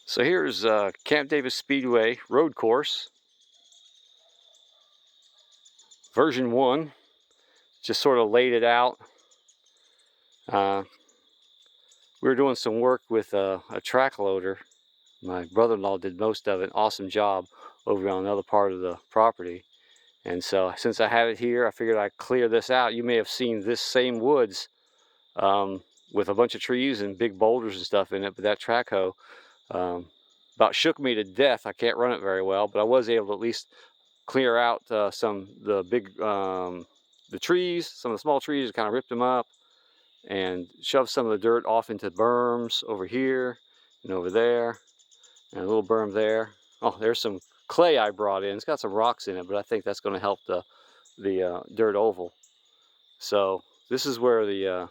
So here's Camp Davis Speedway road course, version 1. Just sort of laid it out. We were doing some work with a track loader. My brother-in-law did most of it. Awesome job over on another part of the property. And so since I have it here, I figured I'd clear this out. You may have seen this same woods with a bunch of trees and big boulders and stuff in it, but that track hoe about shook me to death. I can't run it very well, but I was able to at least clear out some the big the trees, some of the small trees, kind of ripped them up and shoved some of the dirt off into berms over here and over there, and a little berm there. Oh, there's some clay I brought in. It's got some rocks in it, but I think that's going to help the dirt oval. So this is where the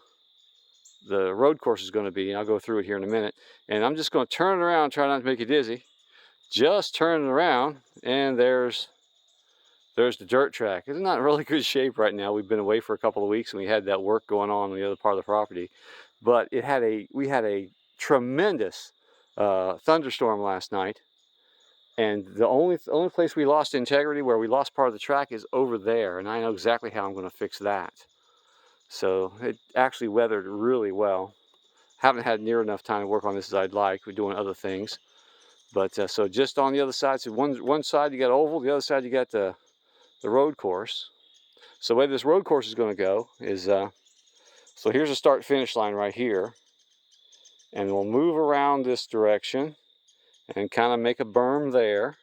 road course is going to be, and I'll go through it here in a minute. And I'm just going to turn it around, try not to make you dizzy. Just turn it around, and there's the dirt track. It's not in really good shape right now. We've been away for a couple of weeks, and we had that work going on the other part of the property. But we had a tremendous thunderstorm last night, and the only place we lost integrity, where we lost part of the track, is over there, and I know exactly how I'm going to fix that. So it actually weathered really well. Haven't had near enough time to work on this as I'd like. We're doing other things. But so just on the other side, so one side you got oval, the other side you got the road course. So the way this road course is going to go is, so here's a start finish line right here. And we'll move around this direction and kind of make a berm there.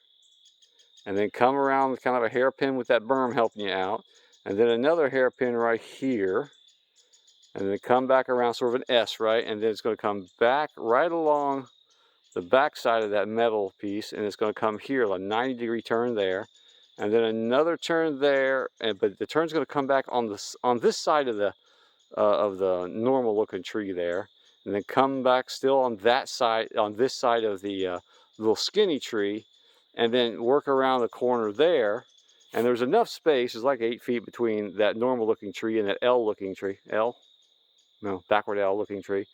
And then come around with kind of a hairpin with that berm helping you out. And then another hairpin right here. And then come back around, sort of an S, right? And then it's going to come back right along the back side of that metal piece, and it's going to come here, a 90-degree turn there, and then another turn there. But the turn's going to come back on this side of the normal-looking tree there, and then come back still on that side, on this side of the little skinny tree, and then work around the corner there. And there's enough space. There's like 8 feet between that normal-looking tree and that L-looking tree. Backward L-looking tree.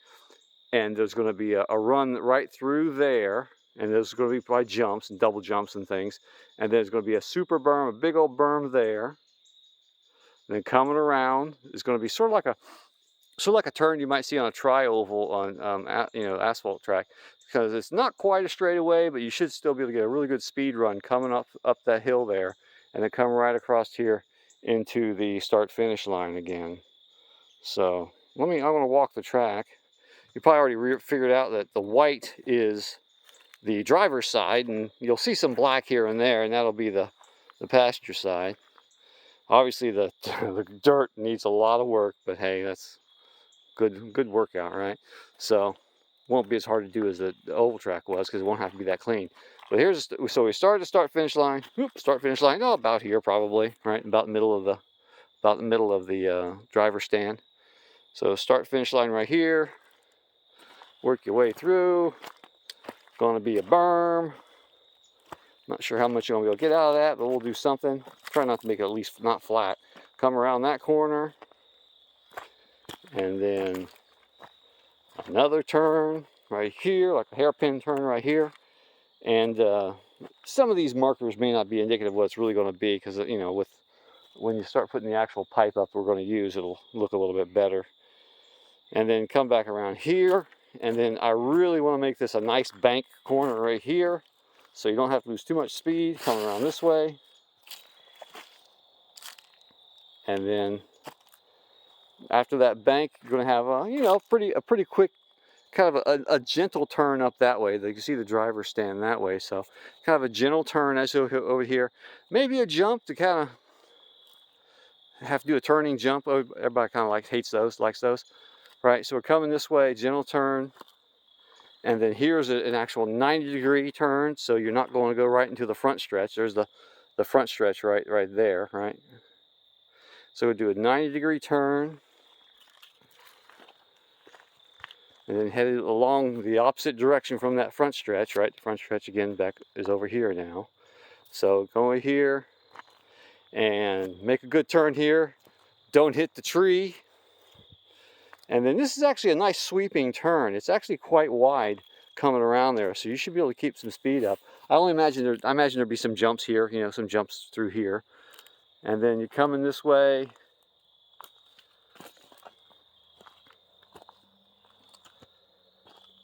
And there's going to be a run right through there, and there's going to be by jumps and double jumps and things. And then there's going to be a super berm, a big old berm there. And then coming around is going to be sort of like a turn you might see on a tri-oval on asphalt track, because it's not quite a straightaway, but you should still be able to get a really good speed run coming up that hill there, and then come right across here into the start finish line again. So I'm going to walk the track. You probably already figured out that the white is the driver's side, and you'll see some black here and there, and that'll be the passenger side. Obviously the dirt needs a lot of work, but hey, that's good workout, right? So won't be as hard to do as the oval track was, because it won't have to be that clean. But so we started the start finish line. Oh, about here probably, right? About the middle of the driver stand. So start finish line right here. Work your way through. Going to be a berm. Not sure how much you're going to be able to get out of that, but we'll do something. Try not to make it at least not flat. Come around that corner. And then another turn right here, like a hairpin turn right here. And some of these markers may not be indicative of what it's really going to be, because, when you start putting the actual pipe up we're going to use, it'll look a little bit better. And then come back around here. And then I really want to make this a nice bank corner right here, so you don't have to lose too much speed. Come around this way. And then after that bank, you're going to have a pretty quick, kind of a gentle turn up that way. You can see the driver stand that way, so kind of a gentle turn as over here. Maybe a jump to kind of have to do a turning jump. Everybody kind of likes those. Right, so we're coming this way, gentle turn, and then here's an actual 90-degree turn, so you're not going to go right into the front stretch. There's the front stretch right there, right? So we'll do a 90-degree turn, and then head along the opposite direction from that front stretch, right? The front stretch again back is over here now. So go over here and make a good turn here. Don't hit the tree. And then this is actually a nice sweeping turn. It's actually quite wide coming around there, so you should be able to keep some speed up. I imagine there'd be some jumps here, you know, some jumps through here, and then you're coming this way.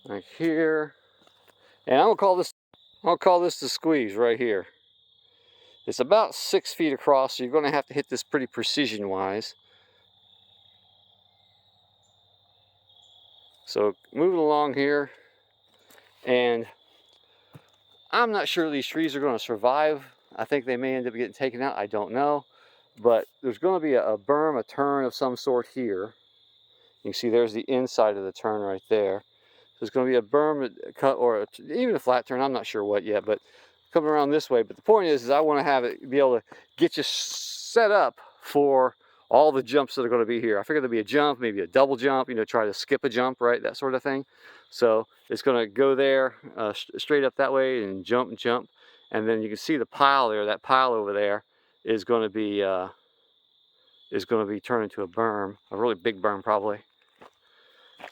Right here, and I'll call this the squeeze right here. It's about 6 feet across, so you're going to have to hit this pretty precision-wise. So moving along here, and I'm not sure these trees are going to survive. I think they may end up getting taken out. I don't know, but there's going to be a berm, a turn of some sort here. You can see there's the inside of the turn right there. There's going to be a berm cut, or even a flat turn. I'm not sure what yet, but coming around this way. But the point is I want to have it be able to get you set up for all the jumps that are going to be here. I figured there'd be a jump, maybe a double jump, you know, try to skip a jump, right? That sort of thing. So it's going to go there straight up that way and jump and jump. And then you can see the pile there. That pile over there is going to be turned into a berm, a really big berm probably.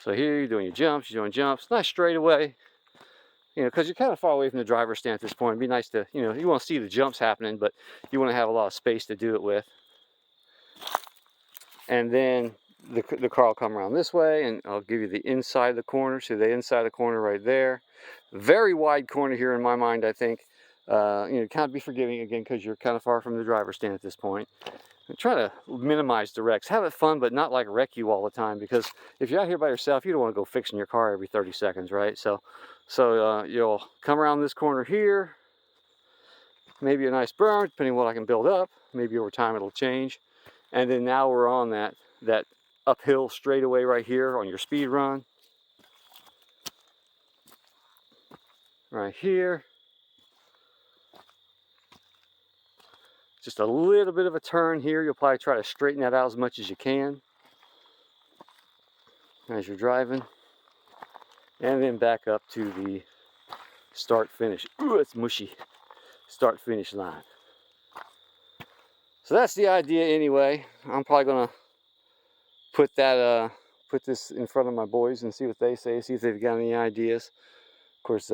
So here you're doing your jumps, nice straightaway, you know, because you're kind of far away from the driver's stand at this point. It'd be nice to, you know, you want to see the jumps happening, but you want to have a lot of space to do it with. And then the car will come around this way, and I'll give you the inside of the corner. See the inside of the corner right there. Very wide corner here in my mind, I think. You know, kind of be forgiving again because you're kind of far from the driver's stand at this point. And try to minimize the wrecks. Have it fun, but not like wreck you all the time, because if you're out here by yourself, you don't want to go fixing your car every 30 seconds, right? So you'll come around this corner here, maybe a nice berm, depending on what I can build up. Maybe over time it'll change. And then now we're on that uphill straightaway right here on your speed run. Right here. Just a little bit of a turn here. You'll probably try to straighten that out as much as you can as you're driving. And then back up to the start finish. Ooh, it's mushy. Start finish line. So that's the idea anyway. I'm probably gonna put this in front of my boys and see what they say, see if they've got any ideas. Of course,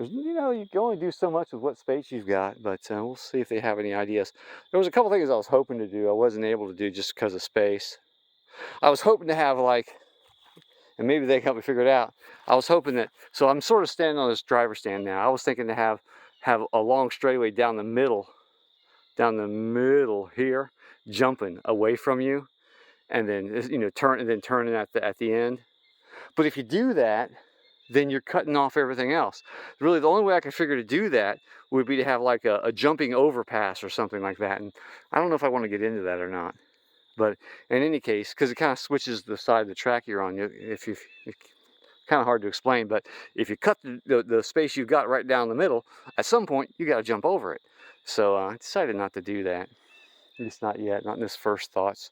you know, you can only do so much with what space you've got, but we'll see if they have any ideas. There was a couple things I was hoping to do I wasn't able to do just because of space. I was hoping to have, like, and maybe they can help me figure it out. I was hoping that, so I'm sort of standing on this driver stand now. I was thinking to have a long straightaway down the middle here, jumping away from you, and then, you know, turning at the end. But if you do that, then you're cutting off everything else. Really, the only way I could figure to do that would be to have like a jumping overpass or something like that. And I don't know if I want to get into that or not. But in any case, because it kind of switches the side of the track you're on, it's kind of hard to explain, but if you cut the space you've got right down the middle, at some point you got to jump over it. So I decided not to do that, at least not yet, not in this first thoughts.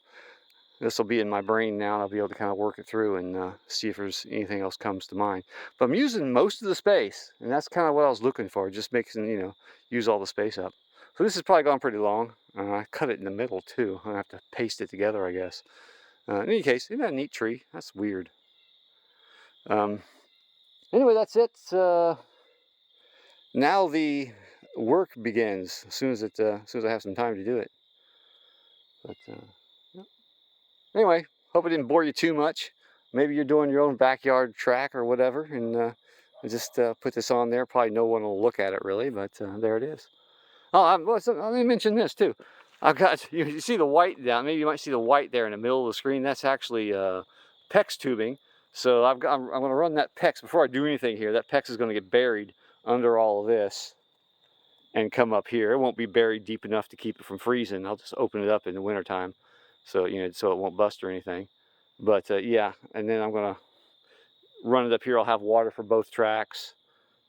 This will be in my brain now, and I'll be able to kind of work it through and see if there's anything else comes to mind. But I'm using most of the space, and that's kind of what I was looking for, just making, you know, use all the space up. So this has probably gone pretty long. I cut it in the middle too. I have to paste it together, I guess. In any case, isn't that a neat tree? That's weird. Anyway, that's it. Now the work begins as soon as I have some time to do it. But anyway, hope I didn't bore you too much. Maybe you're doing your own backyard track or whatever, and just put this on there. Probably no one will look at it really, but there it is. Oh, let me mention this too. I've got, you see the white down, maybe you might see the white there in the middle of the screen. That's actually PEX tubing. So I'm going to run that PEX, before I do anything here, that PEX is going to get buried under all of this and come up here. It won't be buried deep enough to keep it from freezing. I'll just open it up in the wintertime, so, you know, so it won't bust or anything. But yeah, and then I'm going to run it up here. I'll have water for both tracks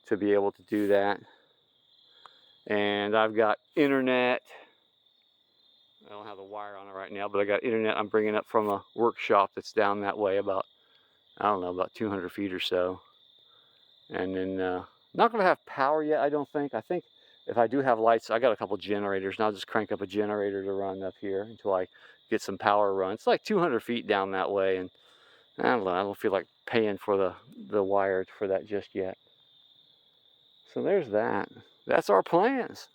to be able to do that. And I've got internet. I don't have the wire on it right now, but I got internet I'm bringing up from a workshop that's down that way, about, I don't know, about 200 feet or so. And then not going to have power yet, I don't think. I think if I do have lights, I got a couple generators, and I'll just crank up a generator to run up here until I get some power run. It's like 200 feet down that way, and I don't know, I don't feel like paying for the wire for that just yet. So there's that. That's our plans.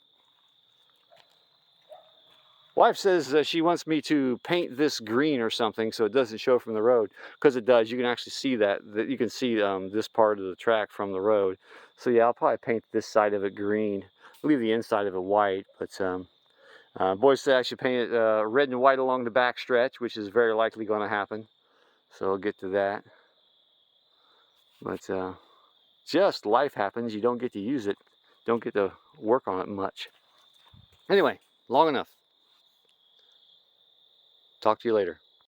Wife says she wants me to paint this green or something so it doesn't show from the road, because it does. You can actually see that you can see this part of the track from the road. So yeah, I'll probably paint this side of it green, leave the inside of it white. But boys say I should paint it red and white along the back stretch, which is very likely going to happen. So I'll get to that. But just life happens. You don't get to use it. Don't get to work on it much. Anyway, long enough. Talk to you later.